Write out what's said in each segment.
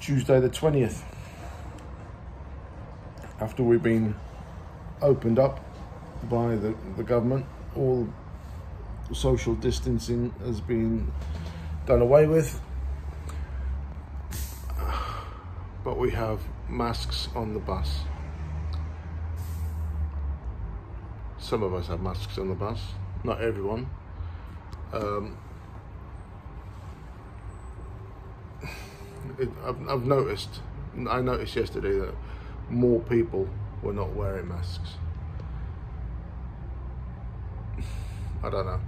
Tuesday the 20th, after we've been opened up by the government. All social distancing has been done away with, but we have masks on the bus. Some of us have masks on the bus, not everyone. I noticed yesterday that more people were not wearing masks. I don't know.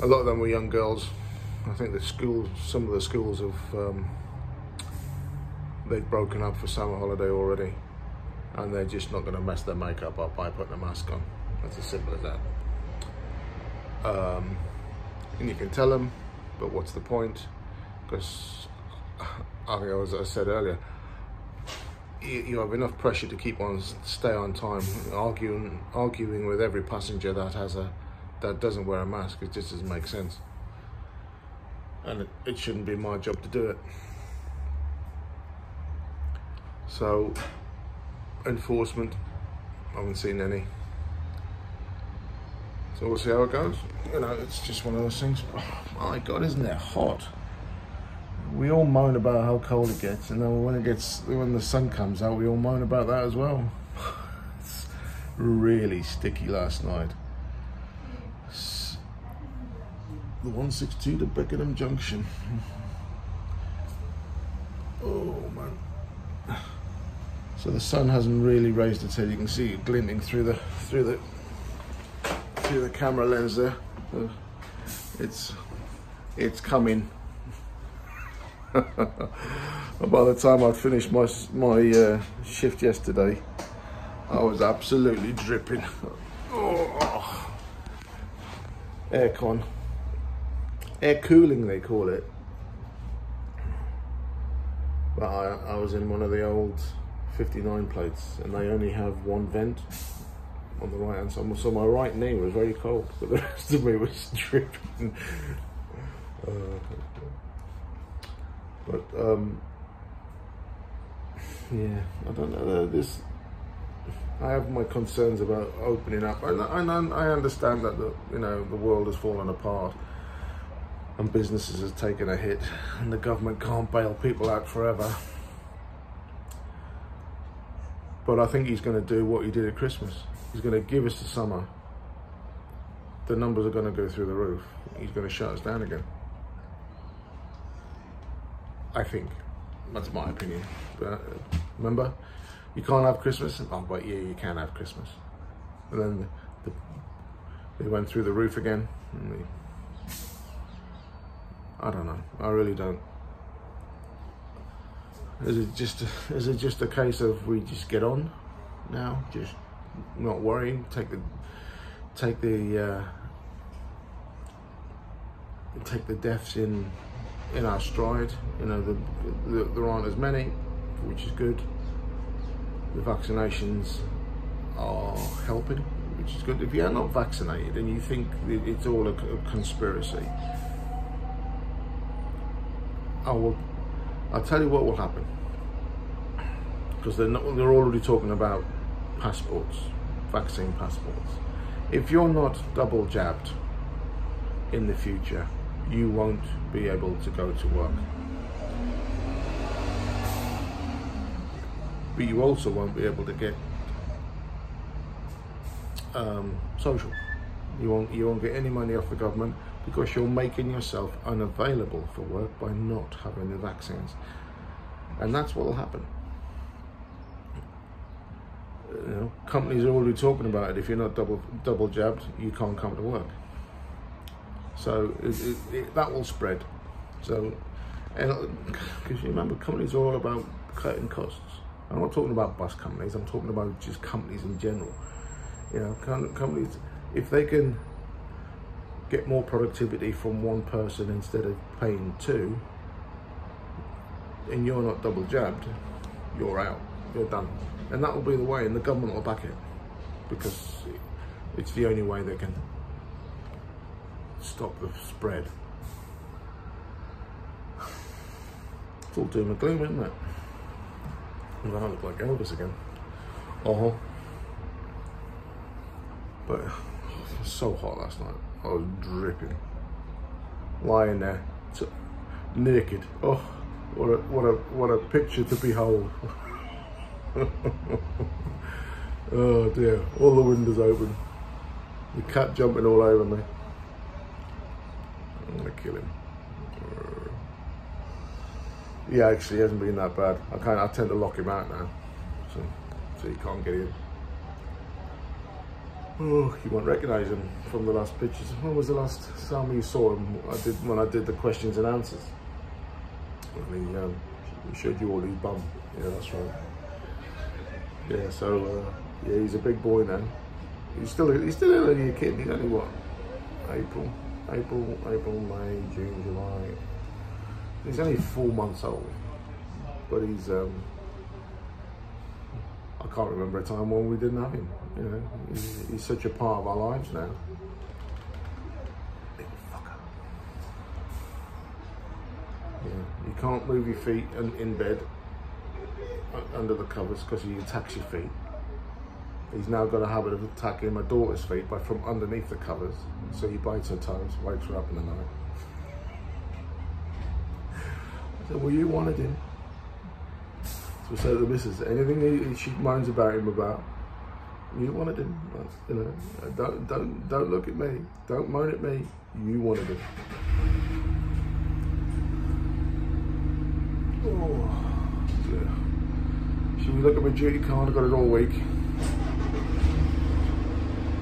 A lot of them were young girls. I think some of the schools have, they've broken up for summer holiday already, and they're just not going to mess their makeup up by putting a mask on. That's as simple as that. And you can tell them, but what's the point? Because, as I said earlier, you have enough pressure to stay on time. Arguing with every passenger that doesn't wear a mask, it just doesn't make sense. And it shouldn't be my job to do it. So, enforcement, I haven't seen any. So we'll see how it goes. You know, it's just one of those things. Oh my God, isn't it hot? We all moan about how cold it gets, and then when the sun comes out, we all moan about that as well. It's really sticky last night. The 162 to Beckenham Junction. Oh man. So the sun hasn't really raised its head. You can see it glinting through the camera lens there. It's coming. By the time I'd finished my shift yesterday, I was absolutely dripping. Oh. Aircon. Air cooling, they call it. But I was in one of the old 59 plates, and they only have one vent on the right hand side, so my right knee was very cold, but the rest of me was dripping. Yeah, I don't know. I have my concerns about opening up, and I understand that the world has fallen apart, and businesses have taken a hit, and the government can't bail people out forever. But I think he's going to do what he did at Christmas. He's going to give us the summer. The numbers are going to go through the roof. He's going to shut us down again. I think. That's my opinion. But remember, you can't have Christmas. Oh, but yeah, you can have Christmas. And then they went through the roof again. And I don't know. I really don't. Is it just a case of we just get on now, just not worrying, take the deaths in our stride? You know, there aren't as many, which is good. The vaccinations are helping, which is good. If you're not vaccinated and you think it's all a conspiracy, I'll tell you what will happen, because they're already talking about passports, vaccine passports. If you're not double jabbed in the future, you won't be able to go to work. But you also won't be able to get social. You won't get any money off the government, because you're making yourself unavailable for work by not having the vaccines. And that's what will happen. You know, companies are already talking about it. If you're not double jabbed, you can't come to work. So that will spread. So, because you remember, companies are all about cutting costs. I'm not talking about bus companies. I'm talking about just companies in general. You know, companies, if they can get more productivity from one person instead of paying two, and you're not double jabbed, you're out, you're done. And that will be the way, and the government will back it, because it's the only way they can stop the spread. It's all doom and gloom, isn't it? And I look like Elvis again. But it was so hot last night. I was dripping, lying there, naked. Oh, what a picture to behold. Oh dear, all the windows open. The cat jumping all over me. I'm gonna kill him. Yeah, actually, it hasn't been that bad. I tend to lock him out now, so he can't get in. Oh, you won't recognise him from the last pictures. When was the last time you saw him? When I did the questions and answers. When he showed you all his bum. Yeah, that's right. Yeah, so yeah, he's a big boy now. He's still only a kid. He's only what? April, May, June, July. He's only 4 months old, but he's I can't remember a time when we didn't have him. You know, he's such a part of our lives now. Little fucker. Yeah, you can't move your feet in bed under the covers because he attacks your feet. He's now got a habit of attacking my daughter's feet from underneath the covers. So he bites her toes, wakes her up in the night. I said, well, you wanted him. So I said to the missus, anything she moans about him about, you wanted him. You know, don't look at me. Don't moan at me. You wanted him. Oh, yeah. Should we look at my duty card? I've got it all week.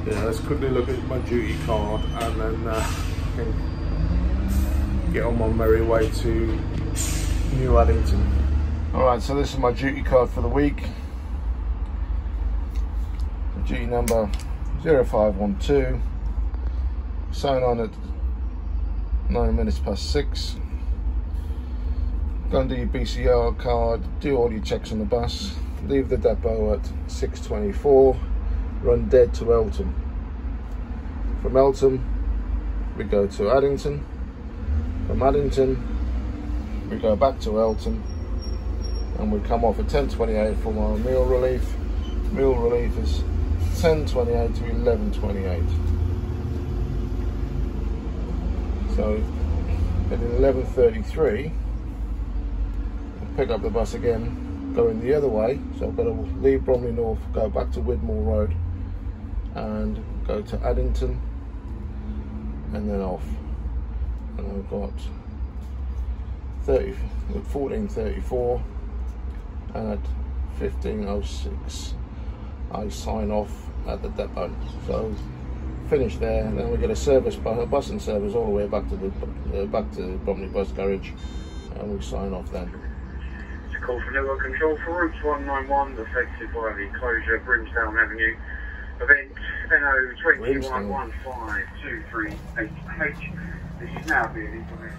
Yeah, let's quickly look at my duty card and then get on my merry way to New Addington. Alright, so this is my duty card for the week. Duty number 0512. Sign on at 6:09. Go and do your BCR card, do all your checks on the bus, leave the depot at 6:24. Run dead to Elton. From Elton, we go to Addington. From Addington, we go back to Elton, and we come off at 10:28 for our meal relief. Meal relief is 10:28 to 11:28. So at 11:33, we'll pick up the bus again, going the other way. So I've got to leave Bromley North, go back to Widmore Road, and go to Addington, and then off. And I've got 14:34, and at 15:06 I sign off at the depot. So finish there, and then we get a bus and service all the way back to the Bromley bus garage, and we sign off then. Call for network control for routes 191, affected by the closure, Brimstone Avenue. Event NO 211523H. This is now being implemented.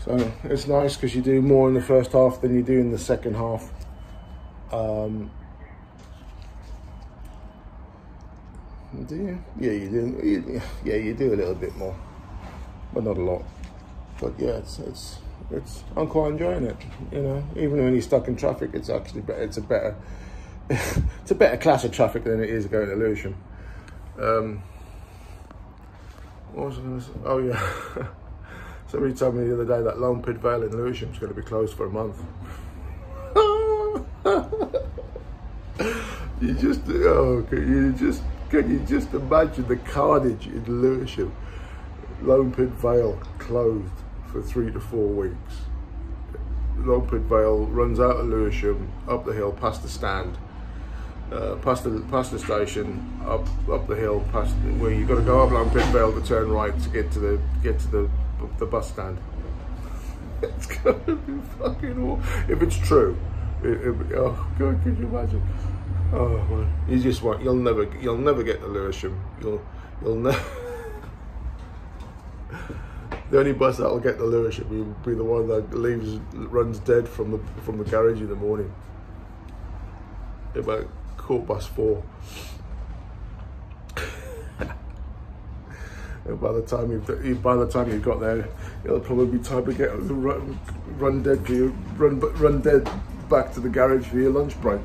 So it's nice because you do more in the first half than you do in the second half. Do you? Yeah, you do. Yeah, you do a little bit more, but not a lot. But yeah, it's I'm quite enjoying it. You know, even when you're stuck in traffic, it's actually better. It's a better it's a better class of traffic than it is going to Lewisham. What was I going to say? Oh yeah. Somebody told me the other day that Lone Pit Vale in Lewisham is going to be closed for a month. Can you just imagine the carnage in Lewisham? Lone Pit Vale closed for 3 to 4 weeks. Lone Pit Vale runs out of Lewisham, up the hill, past the stand, past the station, up the hill, past where you got to go up Lone Pit Vale to turn right to get to the bus stand. It's gonna be fucking awful. If it's true, oh God, could you imagine? Oh man, you just won't. You'll never get to Lewisham. You'll never. The only bus that'll get to Lewisham will be the one that runs dead from the garage in the morning. About 4:15. And by the time you've got there, it'll probably be time to get run dead back to the garage for your lunch break.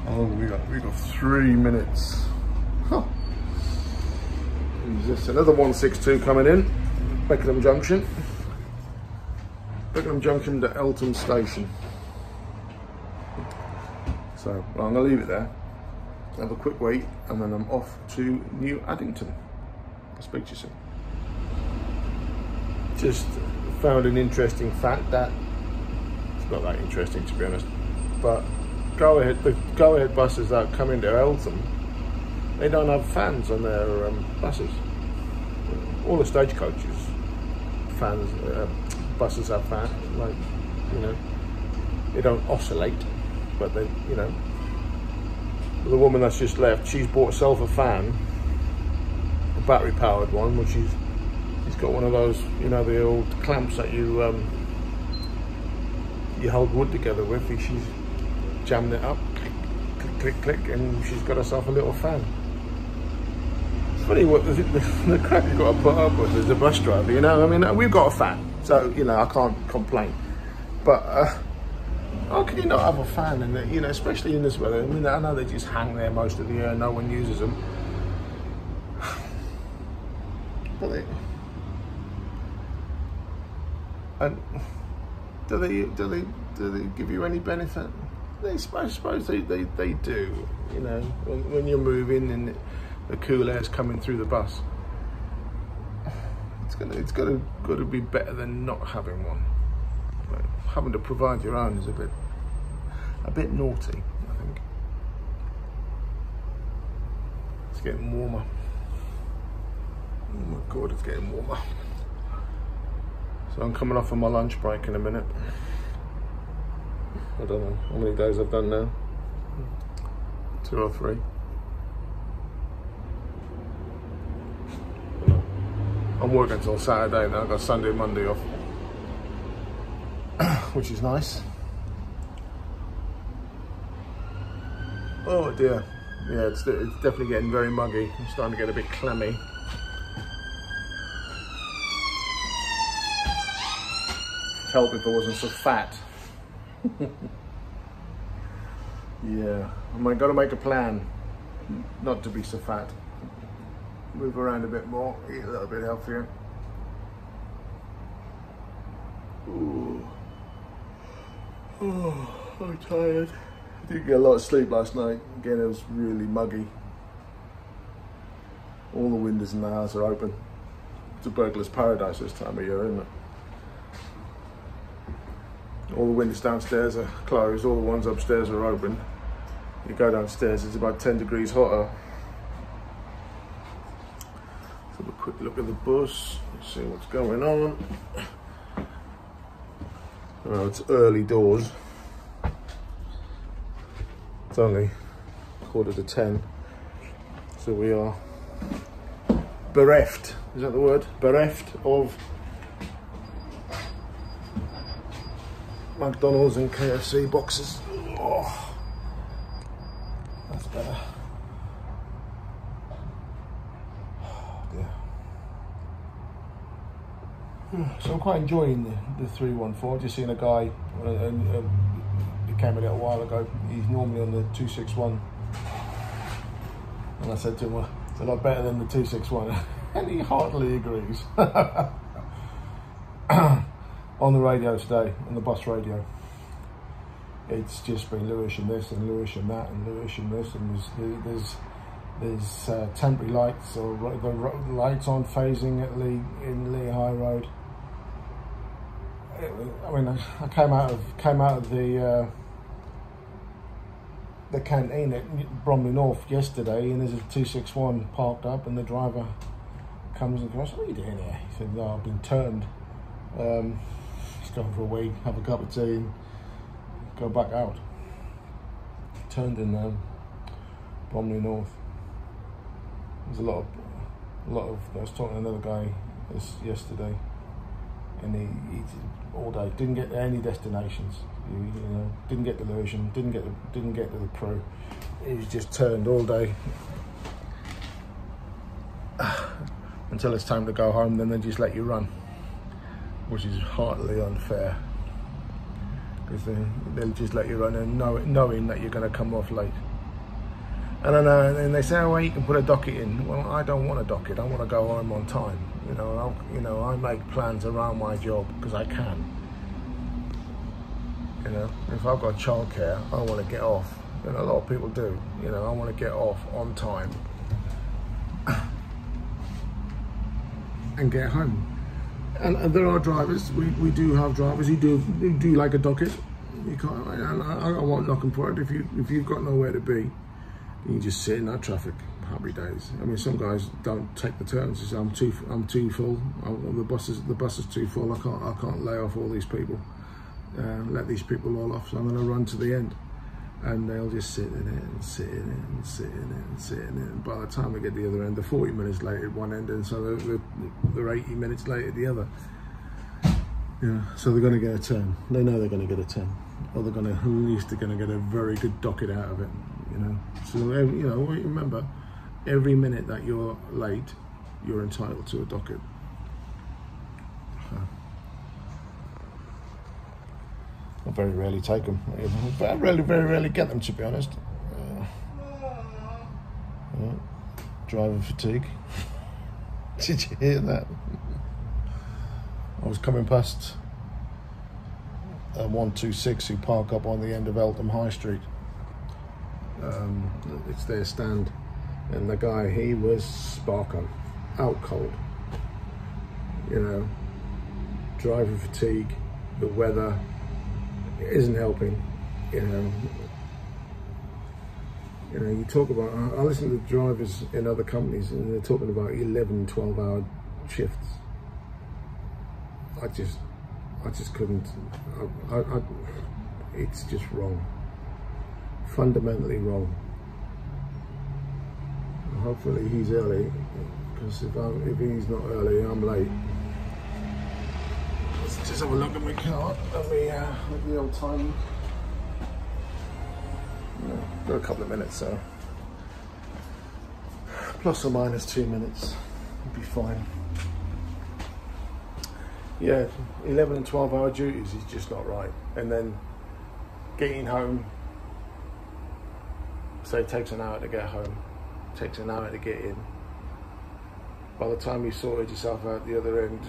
Oh, we got 3 minutes. Huh. Is this another 162 coming in? Beckenham Junction. Beckenham Junction to Eltham Station. So well, I'm going to leave it there, have a quick wait, and then I'm off to New Addington. I'll speak to you soon. Just found an interesting fact that, it's not that interesting to be honest, but the go-ahead buses that come into Eltham, they don't have fans on their buses. All the stagecoaches, buses have fans, like, you know, they don't oscillate, but they, you know, the woman that's just left, she's bought herself a fan, a battery powered one, which she's got one of those, you know, the old clamps that you hold wood together with. She's jamming it up, click, click, click, and she's got herself a little fan. Funny what the crap you've got to put up with as a bus driver, you know. I mean, we've got a fan, so, you know, I can't complain. But how can you not have a fan? And, you know, especially in this weather. I mean, I know they just hang there most of the year, no one uses them. But do they give you any benefit? I suppose they do. You know, when you're moving and the cool air's coming through the bus, it's got to be better than not having one. But having to provide your own is a bit naughty, I think. It's getting warmer. Oh my God, it's getting warmer. So I'm coming off on my lunch break in a minute. I don't know how many days I've done now. 2 or 3. I'm working until Saturday now. I've got Sunday and Monday off, which is nice. Oh dear. Yeah, it's definitely getting very muggy. I'm starting to get a bit clammy. Help if I wasn't so fat. Yeah, I might got to make a plan not to be so fat. Move around a bit more, eat a little bit healthier. Ooh. Oh, I'm tired. I didn't get a lot of sleep last night. Again, it was really muggy. All the windows in the house are open. It's a burglar's paradise this time of year, isn't it? All the windows downstairs are closed, all the ones upstairs are open. You go downstairs, it's about 10 degrees hotter. Let's have a quick look at the bus, let's see what's going on. Oh, it's early doors. It's only 9:45, so we are bereft, is that the word? Bereft of McDonald's and KFC boxes. Oh, that's better. Oh dear. So I'm quite enjoying the 314. Just seen a guy, he came a little while ago. He's normally on the 261, and I said to him, well, it's a lot better than the 261, and he heartily agrees. On the radio today, on the bus radio, it's just been Lewisham this and Lewisham that and Lewisham this, and there's temporary lights or the lights on phasing at in Lehigh Road. I mean, I came out of the canteen at Bromley North yesterday, and there's a 261 parked up, and the driver comes and goes, "What are you doing here?" He said, "No, I've been turned. Just going for a wee, have a cup of tea, and go back out." Turned in Bromley North. There's a lot of. I was talking to another guy yesterday, and he all day didn't get to any destinations. You know, didn't get to Lewisham, didn't get to the Pro. He was just turned all day. until it's time to go home, then they just let you run, which is heartily unfair, because they'll just let you run and knowing that you're going to come off late. And I know, and they say, oh, well, you can put a docket in. Well, I don't want a docket. I want to go home on time. I make plans around my job because I can. If I've got childcare, I want to get off, and a lot of people do. I want to get off on time and get home. And there are drivers. We do have drivers who do like a docket. You can't. And I won't knock them for it. If you've got nowhere to be, you just sit in that traffic. Happy days. I mean, some guys don't take the turns. They say, I'm too full. The bus is too full. I can't lay off all these people. Let these people all off. So I'm going to run to the end, and they'll just sit in it and sit in it and sit in it and sit in it. And by the time we get to the other end, they're 40 minutes late at one end, and so they're 80 minutes late at the other. So they're going to get a turn. They know they're going to get a turn, or they're going to, at least they're going to get a very good docket out of it. So remember, every minute that you're late, you're entitled to a docket. I very rarely take them. I very rarely get them, to be honest. Driver fatigue. Did you hear that? I was coming past a 126 who park up on the end of Eltham High Street. It's their stand, and the guy, he was sparking, out cold. Driver fatigue, the weather isn't helping. You talk about, I listen to drivers in other companies, and they're talking about 11, 12-hour shifts. I just couldn't. It's just wrong. Fundamentally wrong. Hopefully he's early, because if he's not early, I'm late. Let's just have a look at my car. Let me old time. Got a couple of minutes, so plus or minus 2 minutes would be fine. Yeah, 11 and 12-hour duties is just not right. And then getting home, say it takes an hour to get home, takes an hour to get in. By the time you sorted yourself out the other end,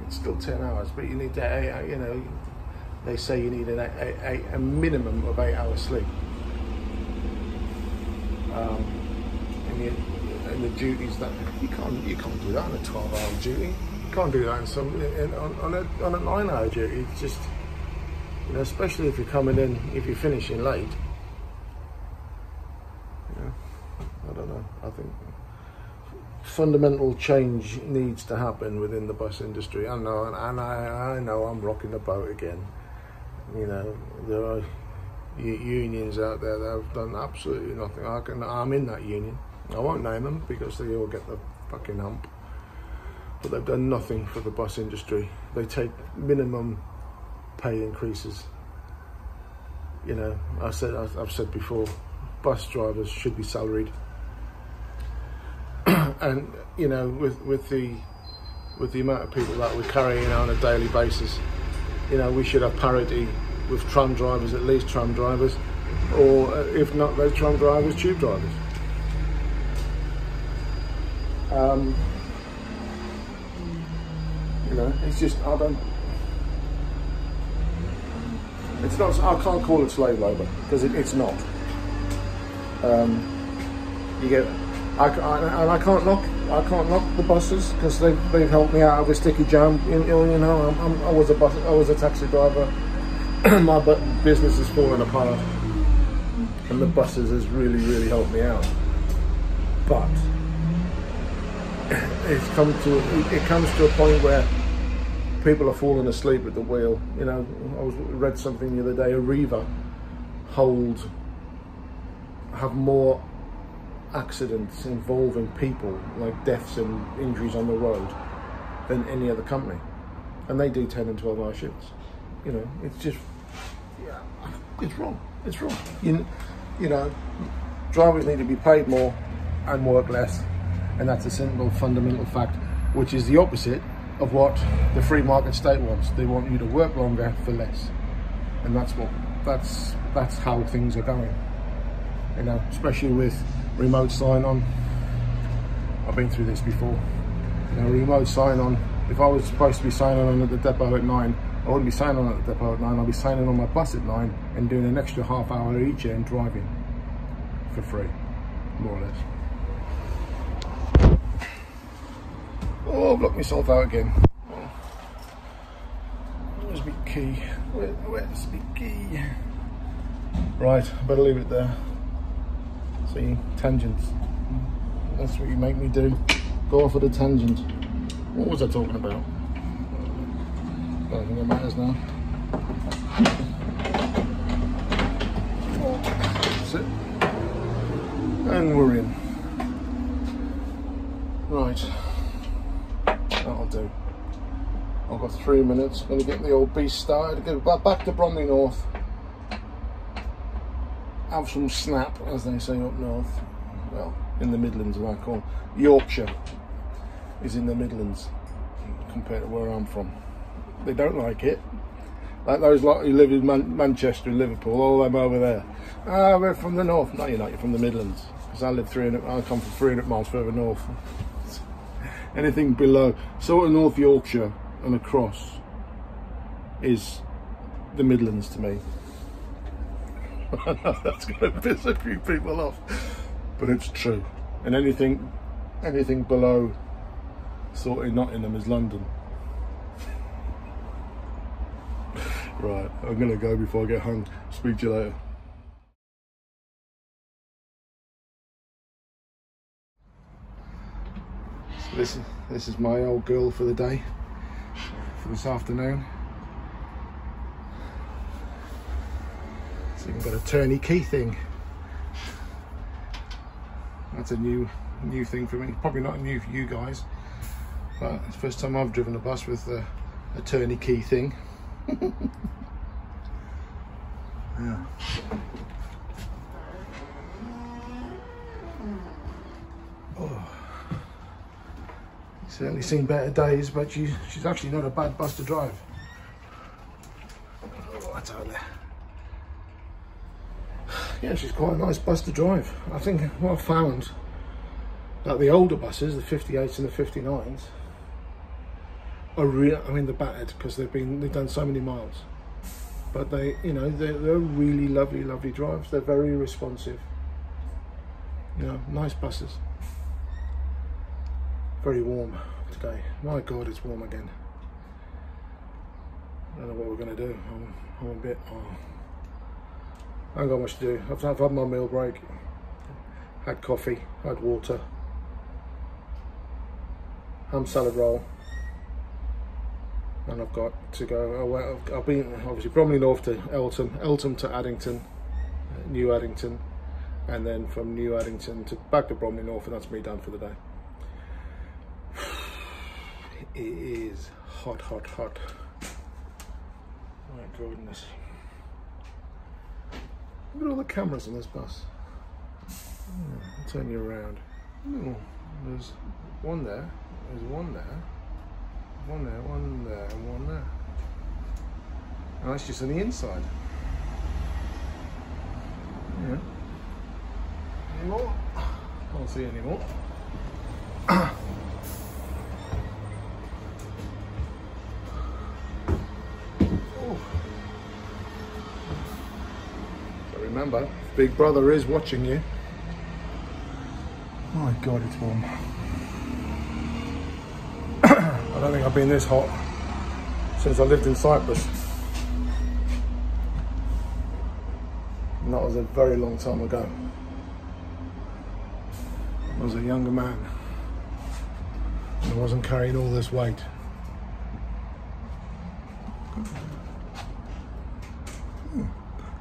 it's still 10 hours, but you need to, they say you need a minimum of 8 hours sleep. And the duties that you can't do that on a 12-hour duty. You can't do that on a 9-hour duty. It's just, especially if you're coming in, if you're finishing late. I don't know. I think fundamental change needs to happen within the bus industry. I know, and I know I'm rocking the boat again. There are unions out there that have done absolutely nothing. I'm in that union. I won't name them because they all get the fucking hump. But they've done nothing for the bus industry. They take minimum pay increases. I've said before, bus drivers should be salaried. And with the amount of people that we're carrying on a daily basis, we should have parity with tram drivers, at least tram drivers, or if not those tram drivers, tube drivers. It's just, it's not, I can't call it slave labour, because it's not. I can't knock the buses, because they've helped me out of a sticky jam. I was a taxi driver. My business is falling apart, and the buses has really helped me out. But it comes to a point where people are falling asleep at the wheel. I read something the other day. Arriva have more accidents involving people, like deaths and injuries on the road, than any other company, and they do 10 and 12-hour shifts. It's just, it's wrong. It's wrong. Drivers need to be paid more and work less, And that's a simple fundamental fact, which is the opposite of what the free market state wants. They want you to work longer for less. And that's how things are going. You know, especially with remote sign-on. I've been through this before. You know, remote sign-on, if I was supposed to be signing on at the depot at 9, I wouldn't be signing on at the depot at 9, I'll be signing on my bus at 9 and doing an extra half hour each end driving for free, more or less. Oh, I've locked myself out again. Where's my key? Where's my key? Right, I better leave it there. See, tangents. That's what you make me do. Go off at a tangent. What was I talking about? I don't think it matters now. That's it. And we're in. Right. That'll do. I've got 3 minutes. I'm going to get the old beast started. Go back to Bromley North. Have some snap, as they say up north. Well, in the Midlands, as I call it. Yorkshire is in the Midlands compared to where I'm from. They don't like it. Like those lot who live in Manchester and Liverpool, all them over there. Ah, we're from the north. No, you're not. You're from the Midlands. Because I come from 300 miles further north. Anything below, sort of North Yorkshire and across, is the Midlands to me. I know that's going to piss a few people off, but it's true. And anything below sort of Nottingham is London. Right, I'm going to go before I get hung. Speak to you later. So this is my old girl for the day, for this afternoon. So you've got a turny key thing. That's a new thing for me. Probably not new for you guys, but it's the first time I've driven a bus with a turny key thing. Yeah. Oh. Certainly seen better days, but she's actually not a bad bus to drive. Oh, that's out there. Yeah, she's quite a nice bus to drive. I think what I've found that the older buses, the 58s and the 59s, are they're battered because they've done so many miles. But they're really lovely drives. They're very responsive. You know, nice buses. Very warm today. My God, it's warm again. I don't know what we're going to do. I'm a bit... I haven't got much to do. I've had my meal break. Had coffee. Had water. Ham salad roll. And I've got to go... I've been, obviously, Bromley North to Eltham to Addington, New Addington. And then from New Addington back to Bromley North, and that's me done for the day. It is hot. My goodness. Look at all the cameras on this bus. I'll turn you around. Oh, there's one there. There's one there. One there, one there, and one there. And that's just on the inside. Yeah. Any more? Can't see any more. Remember, Big Brother is watching you. My God, it's warm. I don't think I've been this hot since I lived in Cyprus. And that was a very long time ago. I was a younger man. I wasn't carrying all this weight.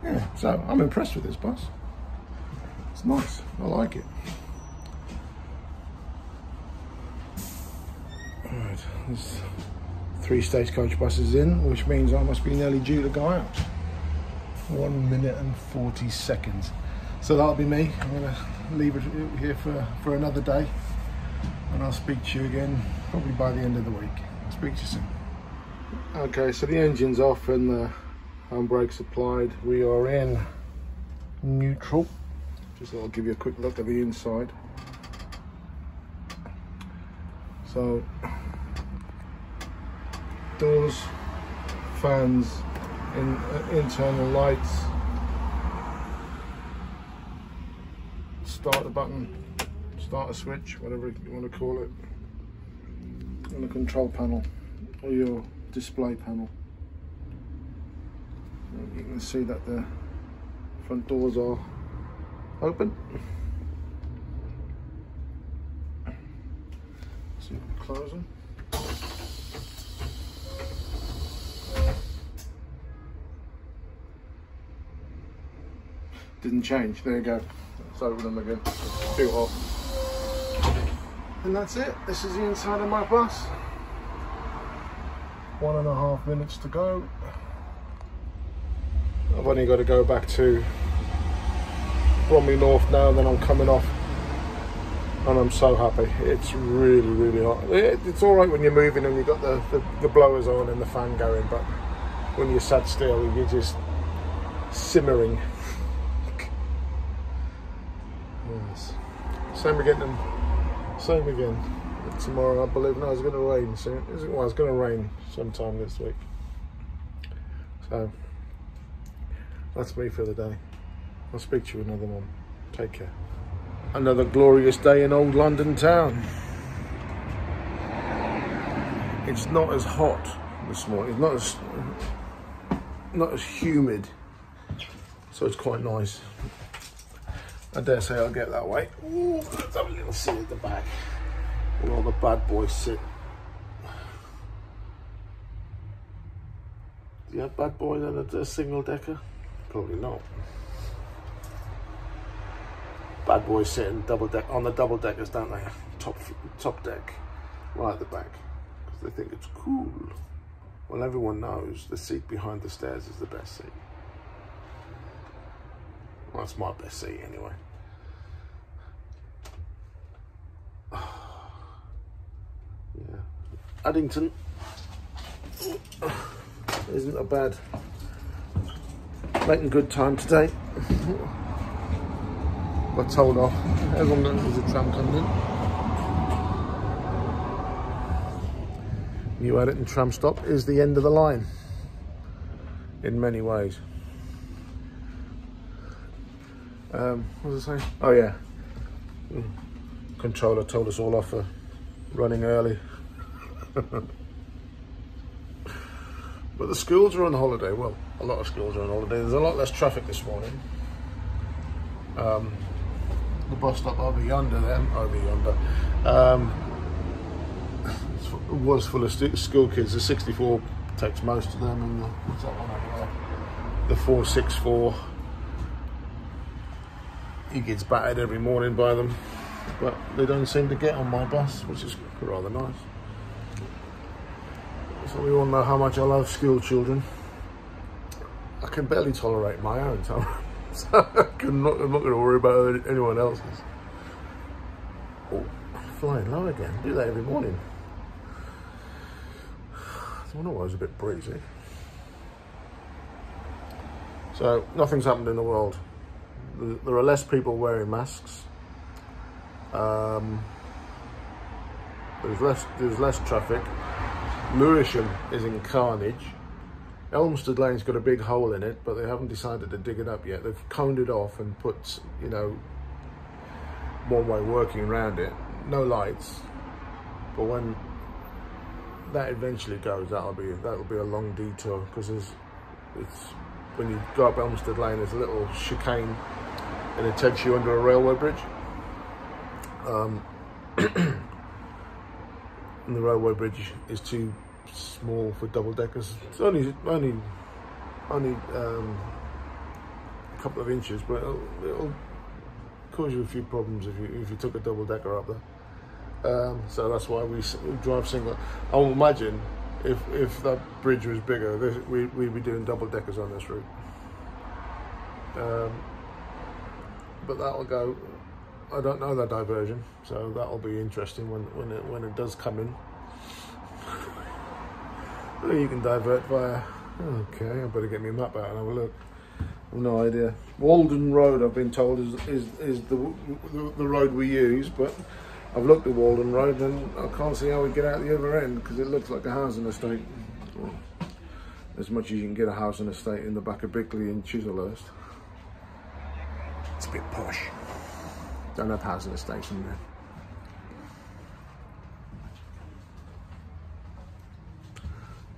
Yeah, so I'm impressed with this bus. It's nice, I like it. Alright, there's 3 stagecoach buses in, which means I must be nearly due to go out. 1 minute and 40 seconds. So that'll be me. I'm gonna leave it here for another day. and I'll speak to you again probably by the end of the week. I'll speak to you soon. Okay, so the engine's off and the handbrakes applied. We are in neutral. Just thought I'll give you a quick look at the inside. So doors, fans, internal lights, starter button, starter switch, whatever you want to call it, and the control panel or your display panel. You can see that the front doors are open. See if we can close them. Didn't change. There you go. Let's open them again. It's too hot. And that's it. This is the inside of my bus. 1.5 minutes to go. I've only got to go back to Bromley North now, and then I'm coming off, and I'm so happy. It's really, really hot. It's all right when you're moving and you've got the blowers on and the fan going, but when you're sat still, you're just simmering. Yes. Same again. Tomorrow, I believe. No, it's going to rain soon. Well, it's going to rain sometime this week. So that's me for the day. I'll speak to you another one. Take care. Another glorious day in old London town. It's not as hot this morning. It's not as humid, so it's quite nice. I dare say I'll get that way. Ooh, let's have a little sit at the back where all the bad boys sit. Do you have bad boys on a single decker? Probably not. Bad boys sitting on the double deckers, don't they? Top deck, right at the back, because they think it's cool. Well, everyone knows the seat behind the stairs is the best seat. Well, that's my best seat anyway. Yeah, Addington isn't a bad. Making good time today. Got told off. Everyone knows there's a tram coming in. New Addington tram stop is the end of the line in many ways. What was I saying? Oh yeah, controller told us all off for running early. But the schools are on holiday. Well, a lot of schools are on holiday. There's a lot less traffic this morning. The bus stop over yonder, was full of school kids. The 64 takes most of them, and what's that one over there? The 464. He gets battered every morning by them, but they don't seem to get on my bus, which is rather nice. So we all know how much I love school children. I can barely tolerate my own, so I'm not going to worry about anyone else's. Oh, flying low again. Do that every morning. I wonder why it was a bit breezy. So nothing's happened in the world. There are less people wearing masks. There's less traffic. Lewisham is in carnage. Elmstead Lane's got a big hole in it, but they haven't decided to dig it up yet. They've coned it off and put, you know, one-way working around it. No lights. But when that eventually goes, that'll be a long detour, because when you go up Elmstead Lane, there's a little chicane and it takes you under a railway bridge. And the railway bridge is too small for double deckers. It's only a couple of inches, but it'll cause you a few problems if you took a double decker up there. So that's why we drive single. I would imagine if that bridge was bigger, we'd be doing double deckers on this route. But that'll go I don't know that diversion, so that'll be interesting when it does come in. Well, you can divert via. Okay, I better get my map out and have a look. I've no idea. Walden Road, I've been told, is the road we use, but I've looked at Walden Road and I can't see how we get out the other end because it looks like a housing estate. Well, as much as you can get a housing estate in the back of Bickley and Chislehurst. It's a bit posh. Don't have housing estates in there.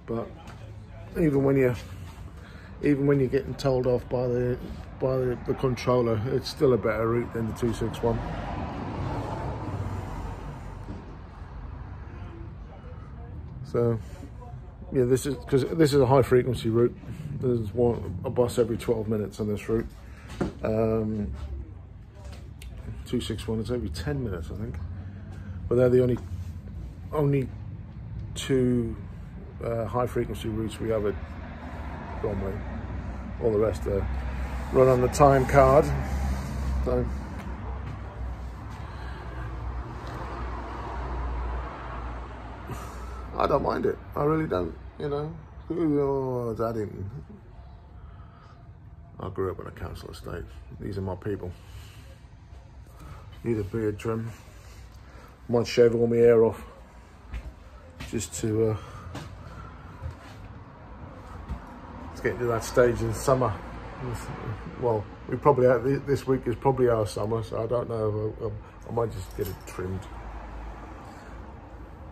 But even when you're getting told off by the controller, it's still a better route than the 261. So yeah, this is a high frequency route. There's a bus every 12 minutes on this route. 261 is every 10 minutes, I think. But they're the only two high frequency routes we have at Bromley. All the rest are run on the time card. So I don't mind it. I really don't. You know, oh, that didn't. I grew up in a council estate. These are my people. Need a beard trim. Might shave all my hair off just to get to that stage in summer. Well, we probably have, this week is probably our summer, so I don't know. I might just get it trimmed.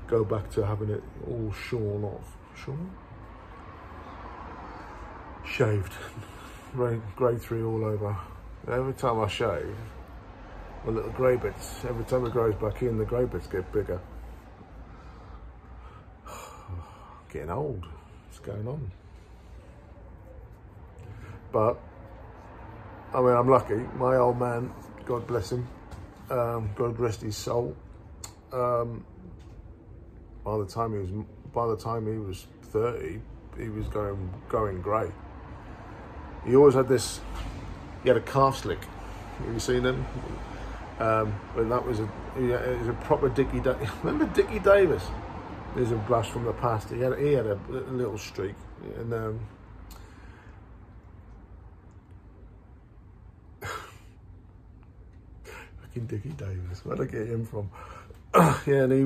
Go back to having it all shorn off. Shorn? Shaved. Grey 3 all over. Every time I shave, the little grey bits, every time it grows back in, the grey bits get bigger. Getting old. What's going on? But, I mean, I'm lucky. My old man, God bless him, God rest his soul. By the time he was 30, he was going grey. He always had this. He had a calf slick. Have you seen them? But that was it was a proper Dickie. Remember Dickie Davis? There's a blast from the past. He had a little streak, and fucking Dickie Davis. Where'd I get him from? Yeah, and he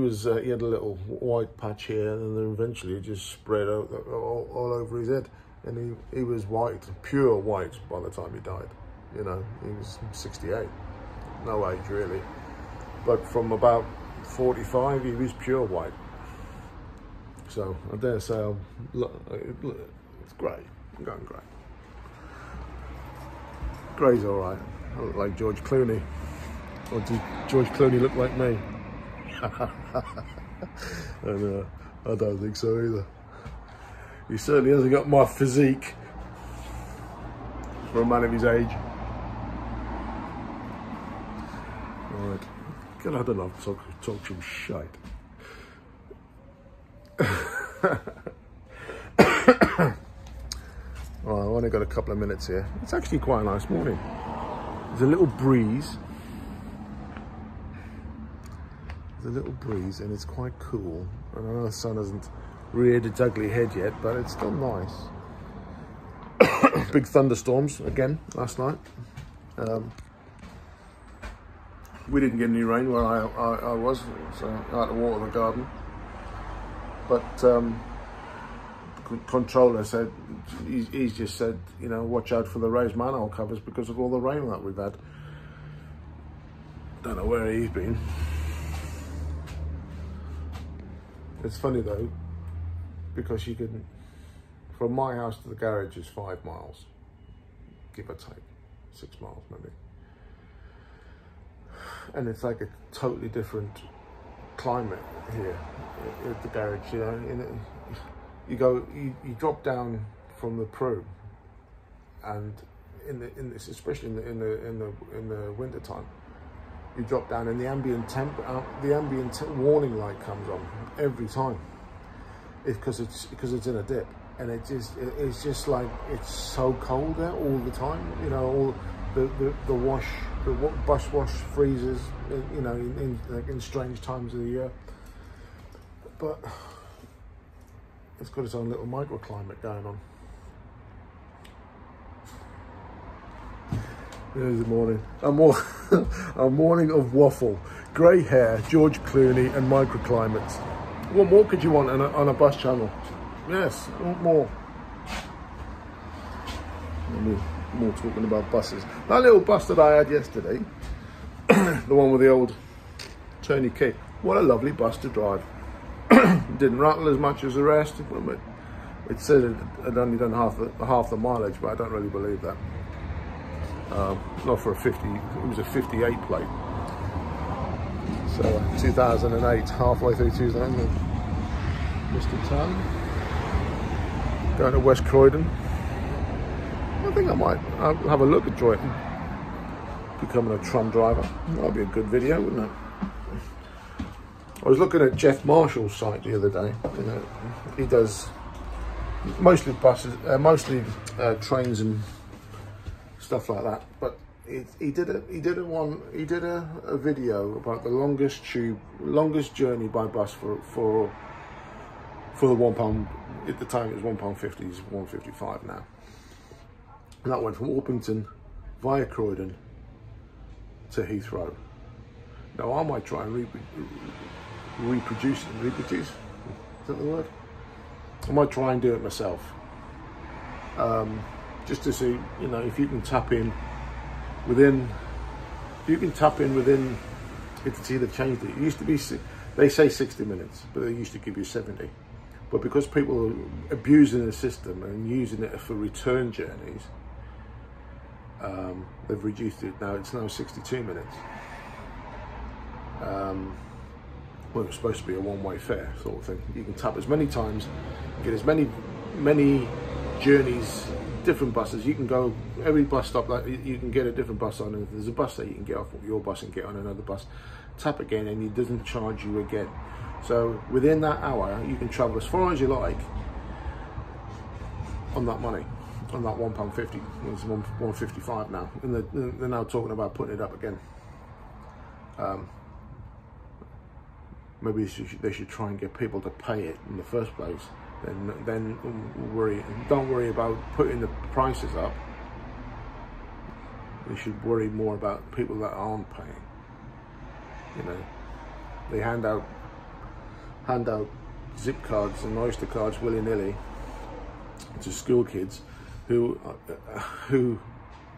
had a little white patch here, and then eventually it just spread out all over his head, and he was white, pure white by the time he died. You know, he was 68, no age really, but from about 45 he was pure white. So I dare say it's grey. I'm going grey. Grey's all right. I look like George Clooney, or does George Clooney look like me? And I don't think so either. He certainly hasn't got my physique for a man of his age. Alright, get out of love, talk some shite. Well, I've only got a couple of minutes here. It's actually quite a nice morning. There's a little breeze. And it's quite cool. And I know the sun hasn't reared its ugly head yet, but it's still nice. Big thunderstorms again last night. We didn't get any rain where I was, so I had to water the garden. But the controller said, he's just said, you know, watch out for the raised manhole covers because of all the rain that we've had. Don't know where he's been. It's funny though, because you can, from my house to the garage is 5 miles, give or take, 6 miles maybe. And it's like a totally different climate here at the garage, you know. You drop down from the Prue, and especially in the winter time, you drop down and the ambient warning light comes on every time. Because it's in a dip. and it's just like, it's so cold there all the time. You know, all the bus wash freezes, you know, in strange times of the year. But it's got its own little microclimate going on. Here's the morning. A morning of waffle, grey hair, George Clooney, and microclimates. What more could you want on a bus channel? Yes, what more? More talking about buses. That little bus that I had yesterday, the one with the old turny key. What a lovely bus to drive. Didn't rattle as much as the rest. It said it had only done half the mileage, but I don't really believe that. Not for a 50. It was a 58 plate. So 2008, halfway through 2000. Mr. Town. Going to West Croydon. I think I might have a look at Drayton. Becoming a tram driver. That'd be a good video, wouldn't it? I was looking at Jeff Marshall's site the other day. You know, he does mostly buses, mostly trains and stuff like that. But he did a video about the longest journey by bus for the £1. At the time it was £1.50. It's £1.55 now. And that went from Orpington via Croydon to Heathrow. Now I might try and reproduce, is that the word? I might try and do it myself. Just to see, you know, if you can tap in within, it's either changed it. It used to be, they say 60 minutes, but they used to give you 70. But because people are abusing the system and using it for return journeys, they've reduced it. Now it's now 62 minutes. Well, it's supposed to be a one-way fare sort of thing. You can tap as many times, get as many journeys, different buses. You can go every bus stop, like you can get a different bus on, and if there's a bus there, you can get off your bus and get on another bus, tap again, and it doesn't charge you again. So within that hour, you can travel as far as you like on that money, on that £1.50. It's £1.55 now, and they're now talking about putting it up again. Maybe they should try and get people to pay it in the first place. Then don't worry about putting the prices up. They should worry more about people that aren't paying. You know, they hand out zip cards and Oyster cards willy-nilly to school kids who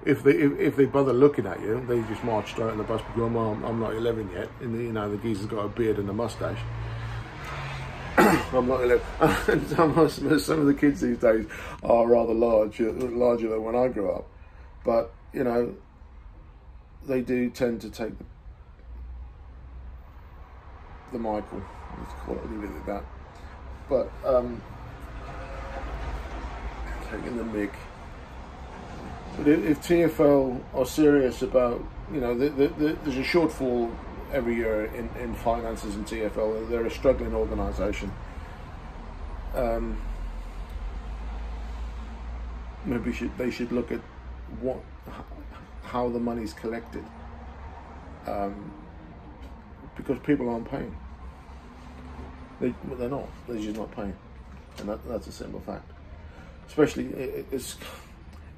if they bother looking at you, they just march straight on the bus because I'm not 11 yet, and you know, the geezer's got a beard and a mustache. I'm not 11. And some of the kids these days are rather larger than when I grew up, but you know, they do tend to take the Michael. Let's call it, leave it at that. But taking the mick. But if TfL are serious about, you know, there's a shortfall every year in finances in TfL. They're a struggling organisation. Maybe they should look at how the money's collected, because people aren't paying. They're not. They're just not paying, and that's a simple fact. Especially it's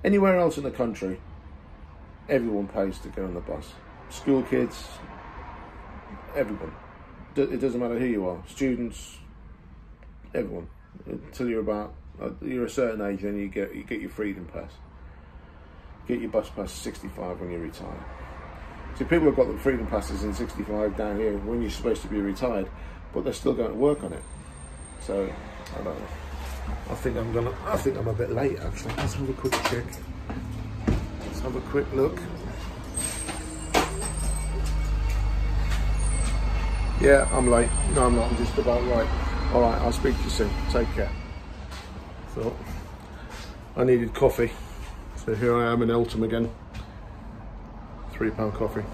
anywhere else in the country, everyone pays to go on the bus. School kids, everyone. It doesn't matter who you are. Students, everyone. Until you're a certain age, then you get your freedom pass. Get your bus pass 65 when you retire. So people have got the freedom passes in 65 down here when you're supposed to be retired, but they're still going to work on it. So I don't know. I think I'm a bit late actually. Let's have a quick check. Let's have a quick look. Yeah, I'm late. No, I'm not. I'm just about right. All right, I'll speak to you soon. Take care. So, I needed coffee. So here I am in Eltham again. £3 coffee.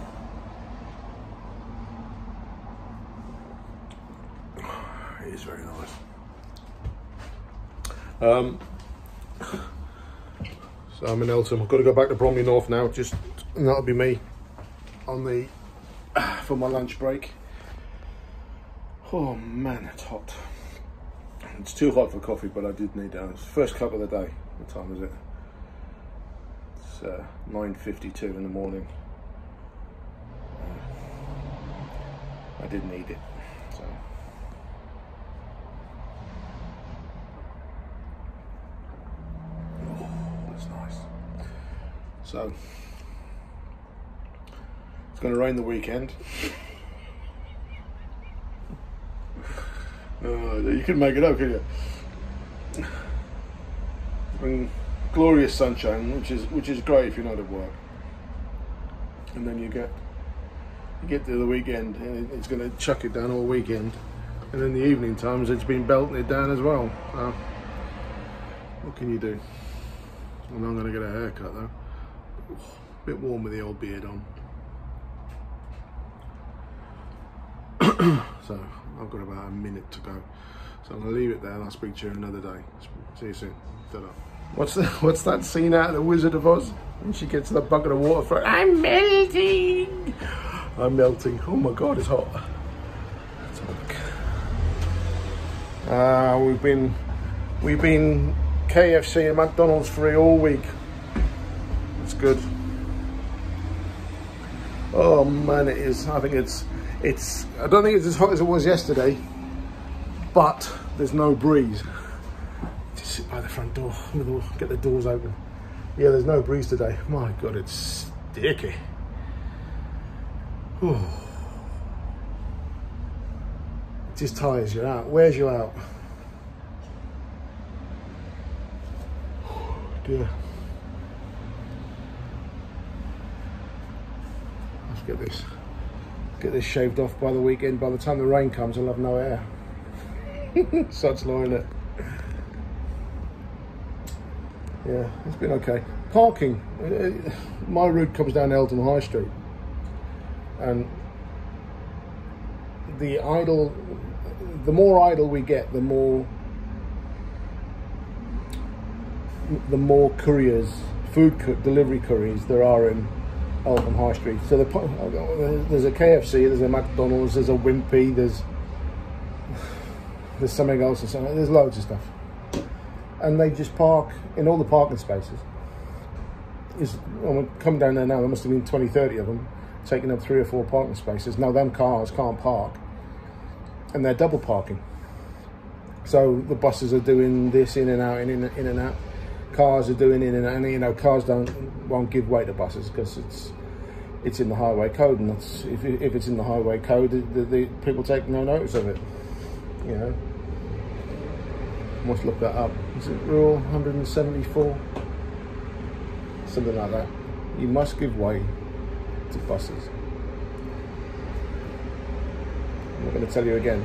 It is very nice. So I'm in Eltham. I've got to go back to Bromley North now. And that'll be me on the for my lunch break. Oh man, it's hot. It's too hot for coffee, but I did need that. It's the first cup of the day. What time is it? It's 9:52 in the morning. I did need it. So. Oh, that's nice. So it's going to rain the weekend. You can make it up, can you? And glorious sunshine, which is great if you're not at work. And then you get to the weekend, and it's going to chuck it down all weekend. And in the evening times, it's been belting it down as well. So what can you do? I'm not going to get a haircut though. A bit warm with the old beard on. So I've got about a minute to go. So I'm going to leave it there and I'll speak to you another day. See you soon. Ta-da. What's that scene out of The Wizard of Oz? When she gets the bucket of water for it. I'm melting! I'm melting. Oh my God, it's hot. Let's have a look. We've been KFC and McDonald's free all week. It's good. Oh man, it is. I think it's I don't think it's as hot as it was yesterday, but there's no breeze. Just sit by the front door, get the doors open. Yeah, there's no breeze today. My God, it's sticky. It just tires you out, wears you out. Dear. Let's get this shaved off by the weekend. By the time the rain comes, I'll have no hair. Such law, innit? Yeah, it's been okay. Parking. My route comes down Eltham High Street, and the more idle we get, the more couriers, delivery couriers there are in Eltham High Street. So there's a KFC, there's a McDonald's, there's a Wimpy, there's something else or something. There's loads of stuff, and they just park in all the parking spaces. I'm coming down there now. There must have been 20, 30 of them, taking up 3 or 4 parking spaces. Now them cars can't park, and they're double parking. So the buses are doing this in and out, in and out. Cars are doing in and out, and you know, cars won't give way to buses because it's in the highway code, and that's if it's in the highway code, the people take no notice of it. You know, must look that up. Is it rule 174? Something like that. You must give way to buses. I'm not going to tell you again.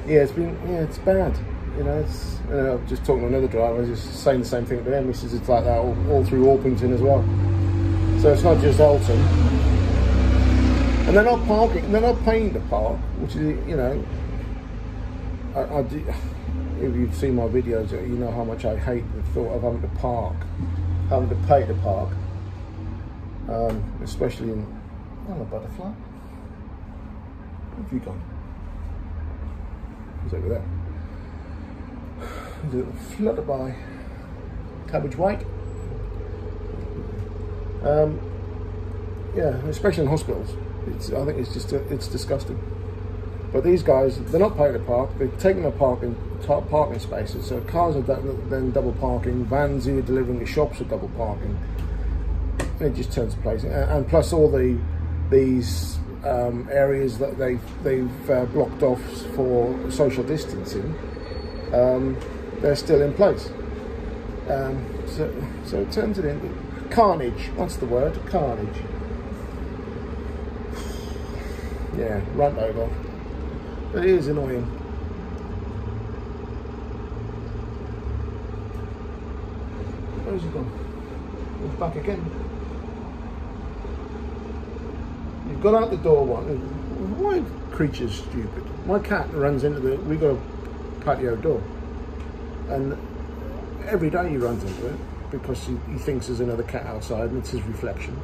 Yeah, it's bad. You know, just talking to another driver, just saying the same thing to them. He says it's like that all through Orpington as well. So it's not just Eltham. And they're not parking, they're not paying to park, which is, you know, if you've seen my videos, you know how much I hate the thought of having to pay to park. Especially in, oh, a butterfly. Where have you gone? He's over there. There's a little flutterby. Cabbage white. Yeah, especially in hospitals. I think it's disgusting. But these guys, they're not paying to park. They're taking their parking spaces. So cars are then double parking. Vans who are delivering to shops are double parking. It just turns the place. And plus all these areas that they've blocked off for social distancing, they're still in place. So it turns it into carnage. That's the word, carnage. Yeah, rant over. But it is annoying. Where's he gone? He's back again. You've got out the door one. Why creature's stupid? My cat runs into we got a patio door. And every day he runs into it because he thinks there's another cat outside and it's his reflection.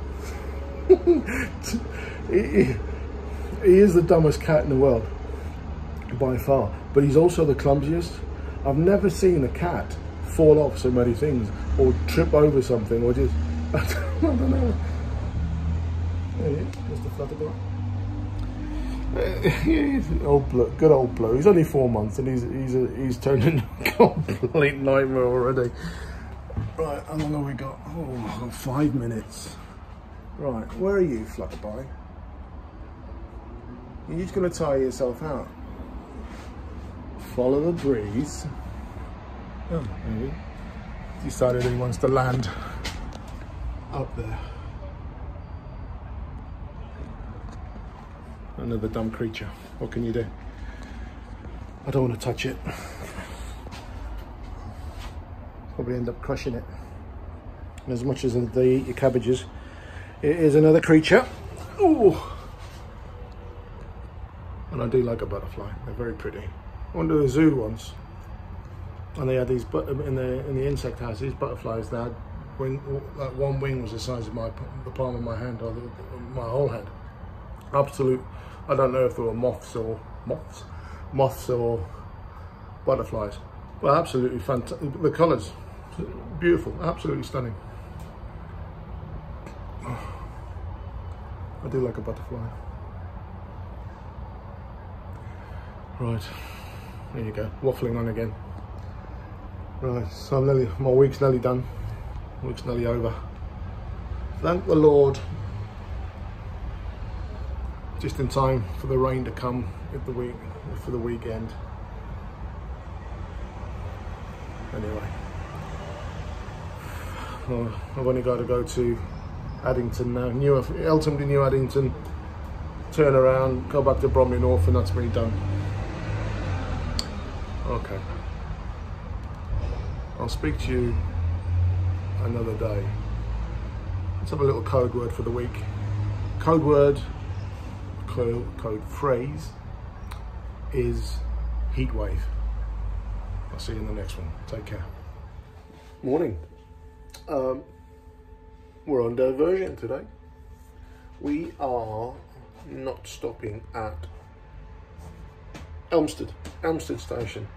He is the dumbest cat in the world by far, but he's also the clumsiest. I've never seen a cat fall off so many things or trip over something or just I don't know. There he is, Mr. Flutterby. Old Blue, good old Blue. He's only 4 months and he's turned into a complete nightmare already. Right, how long have we got? Oh, I've got 5 minutes. Right, where are you, Flutterby? You're just going to tire yourself out. Follow the breeze. Oh, maybe. Decided he wants to land up there. Another dumb creature. What can you do? I don't want to touch it. Probably end up crushing it. As much as they eat your cabbages, it is another creature. Ooh. And I do like a butterfly. They're very pretty. I went to the zoo once, and they had these in the insect house. These butterflies that had like one wing was the size of the palm of my hand, or my whole hand. Absolute. I don't know if they were moths or butterflies, but absolutely fantastic. The colours, beautiful, absolutely stunning. I do like a butterfly. Right, there you go, waffling on again. Right, so my week's nearly done. Week's nearly over. Thank the Lord. Just in time for the rain to come for the weekend. Anyway, well, I've only got to go to Addington now. Eltham to New Addington, turn around, go back to Bromley North, and that's me done. Okay. I'll speak to you another day. Let's have a little code word for the week. Code word, code phrase is heat wave. I'll see you in the next one. Take care. Morning. We're on diversion today. We are not stopping at Elmstead Station.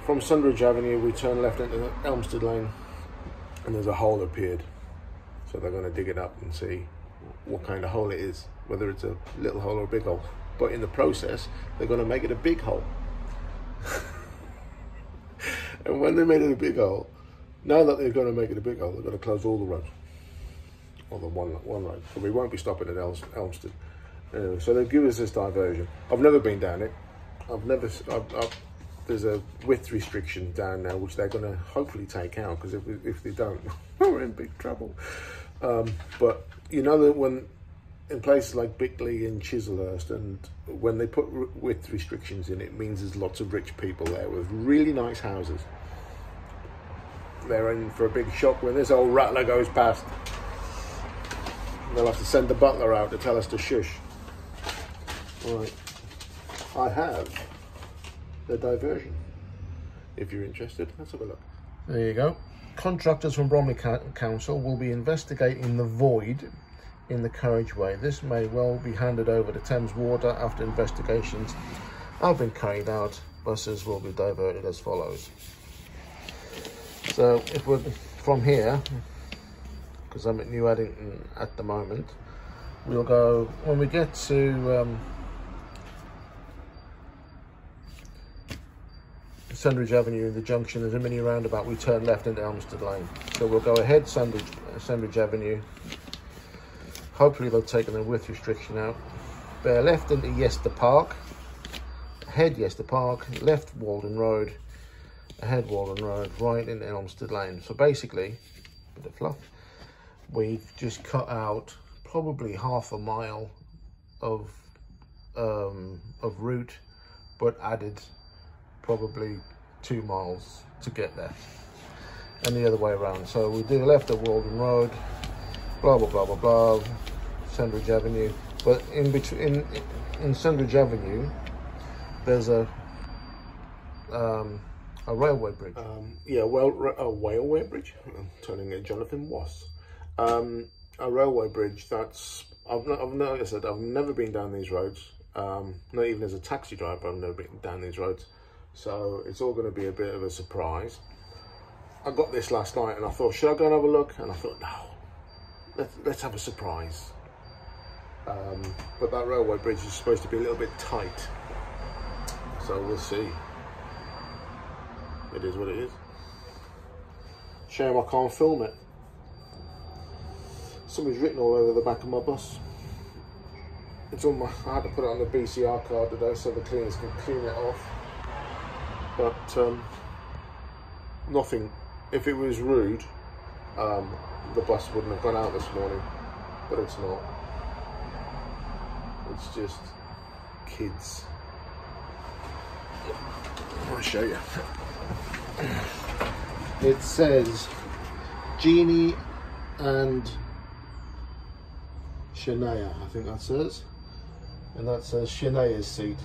From Sundridge Avenue, we turn left into Elmstead Lane, and there's a hole appeared. So they're going to dig it up and see what kind of hole it is, whether it's a little hole or a big hole. But in the process, they're going to make it a big hole. And when they made it a big hole, now that they're going to make it a big hole, they're going to close all the roads. Or the one road. So we won't be stopping at Elmstead. Anyway, so they've given us this diversion. I've never been down it. There's a width restriction down now, which they're going to hopefully take out, because if they don't, we're in big trouble. But you know that when in places like Bickley and Chislehurst, and when they put width restrictions in, it means there's lots of rich people there with really nice houses. They're in for a big shock when this old rattler goes past. They'll have to send the butler out to tell us to shush. Right, I have the diversion. If you're interested, let's have a look. There you go. Contractors from Bromley Council will be investigating the void in the carriageway. This may well be handed over to Thames Water after investigations have been carried out. Buses will be diverted as follows. So if we're from here, because I'm at New Addington at the moment, we'll go, when we get to Sundridge Avenue, the junction, there's a mini roundabout, we turn left into Elmstead Lane. So we'll go ahead Sundridge Avenue. Hopefully they've taken the width restriction out. Bear left into Yester Park, ahead Yester Park, left Walden Road, ahead Walden Road, right into Elmstead Lane. So basically, a bit of fluff, we've just cut out probably half a mile of route, but added probably 2 miles to get there, and the other way around. So we do left at Walden Road, blah blah blah blah blah, Sundridge Avenue. But in between, in Sundridge Avenue, there's a A railway bridge. Yeah, well, a railway bridge. I'm turning it Jonathan Was. A railway bridge. That's like I said, I've never been down these roads. Not even as a taxi driver, I've never been down these roads. So it's all going to be a bit of a surprise. I got this last night and I thought, should I go and have a look? And I thought, no, let's have a surprise. But that railway bridge is supposed to be a little bit tight. So we'll see. It is what it is. Shame I can't film it. Somebody's written all over the back of my bus. It's on my, I had to put it on the BCR card today so the cleaners can clean it off. But nothing. If it was rude, the bus wouldn't have gone out this morning. But it's not. It's just kids. I'll show you. It says Jeannie and Shania, I think that says. And that says Shania's seat.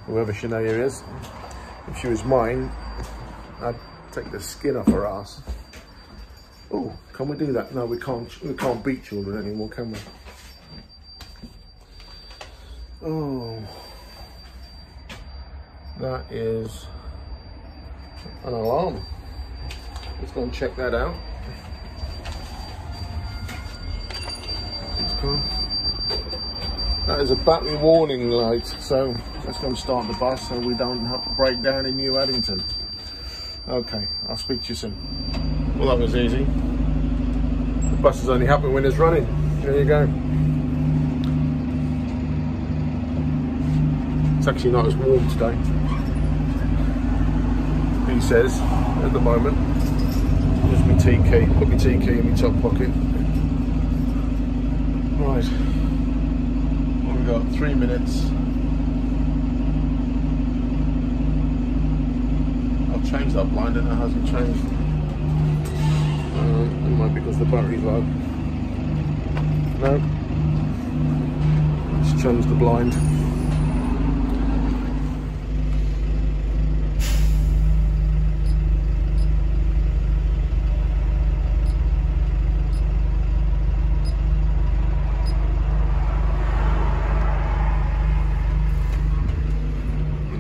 Whoever Shania is, if she was mine, I'd take the skin off her ass. Oh, can we do that? No, we can't beat children anymore, can we? Oh, that is an alarm. Let's go and check that out. It's gone. That is a battery warning light, so let's go and start the bus so we don't have to break down in New Addington. Okay, I'll speak to you soon. Well, that was easy. The bus is only happy when it's running. There you go. It's actually not as warm today, he says, at the moment. There's my tea key. Put my tea key in my top pocket. Right. We've got 3 minutes. I've changed that blind and it hasn't changed. It might be because the battery's low. No. Let's change the blind.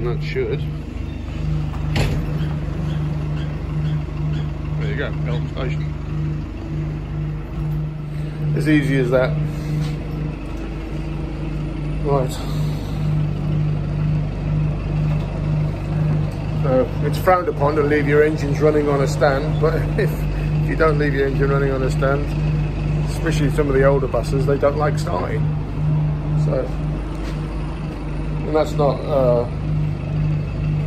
That should. There you go, Elm Station. As easy as that. Right. So it's frowned upon to leave your engines running on a stand, but if you don't leave your engine running on a stand, especially some of the older buses, they don't like starting. So, and that's not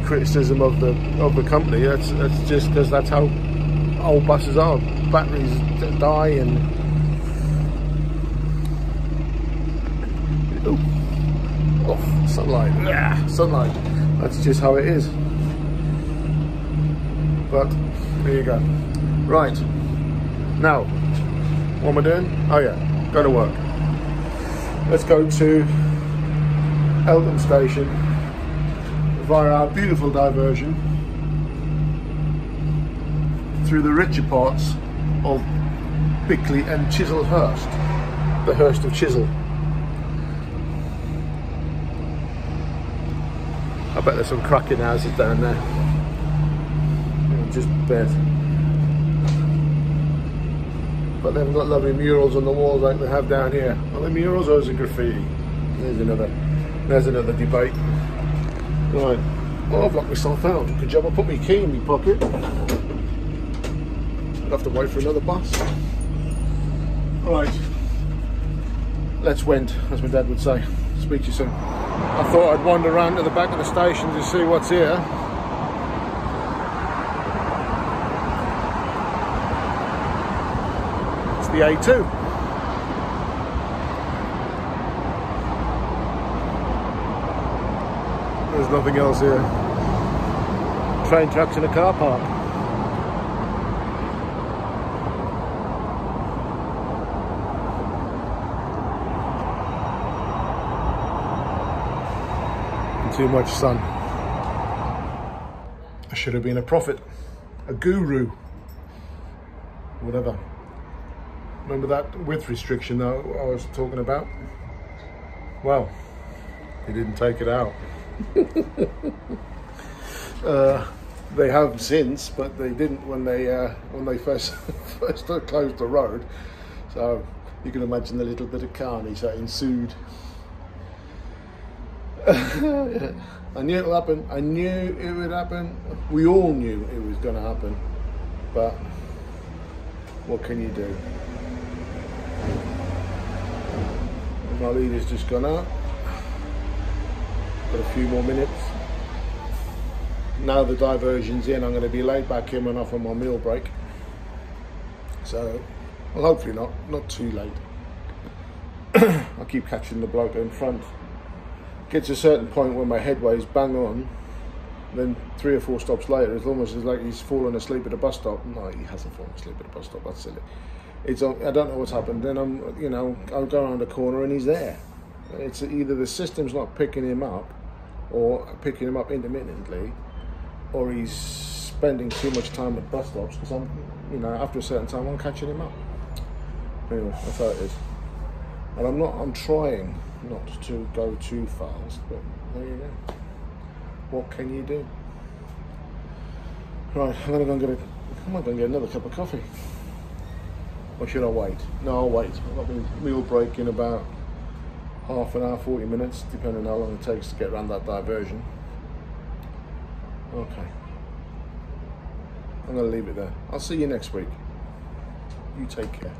criticism of the company. That's just because that's how old buses are. Batteries die and oh, sunlight. Yeah, sunlight. That's just how it is. But there you go. Right now, what am I doing? Oh yeah, go to work. Let's go to Eltham Station via our beautiful diversion through the richer parts of Bickley and Chislehurst, the Hurst of Chisel. I bet there's some cracking houses down there. Just bet. But they haven't got lovely murals on the walls like they have down here. Are they murals or is it graffiti? There's another debate. Right, well, I've locked myself out. Good job I put my key in my pocket. I'll have to wait for another bus. Right, let's went, as my dad would say. Speak to you soon. I thought I'd wander around to the back of the station to see what's here. It's the A2. There's nothing else here. Train tracks in a car park. And too much sun. I should have been a prophet, a guru, whatever. Remember that width restriction that I was talking about? Well, they didn't take it out. They have since, but they didn't when they first closed the road. So you can imagine the little bit of carnage that ensued. I knew it would happen. I knew it would happen. We all knew it was going to happen. But what can you do? My leader's just gone out. Got a few more minutes. Now the diversion's in, I'm going to be laid back in and off on my meal break. So, well, hopefully not too late. I keep catching the bloke in front. Gets a certain point where my headway's bang on, then 3 or 4 stops later, it's almost as like he's fallen asleep at a bus stop. No, he hasn't fallen asleep at a bus stop, that's silly. I don't know what's happened. Then I'll go around the corner and he's there. It's either the system's not picking him up, or picking him up intermittently, or he's spending too much time at bus stops, because after a certain time I'm catching him up. Anyway, that's how it is. And I'm trying not to go too fast, but there you go. What can you do? Right, I'm gonna go and get another cup of coffee. Or should I wait? No, I'll wait. I've got my meal break in about half an hour, 40 minutes, depending on how long it takes to get around that diversion. Okay. I'm going to leave it there. I'll see you next week. You take care.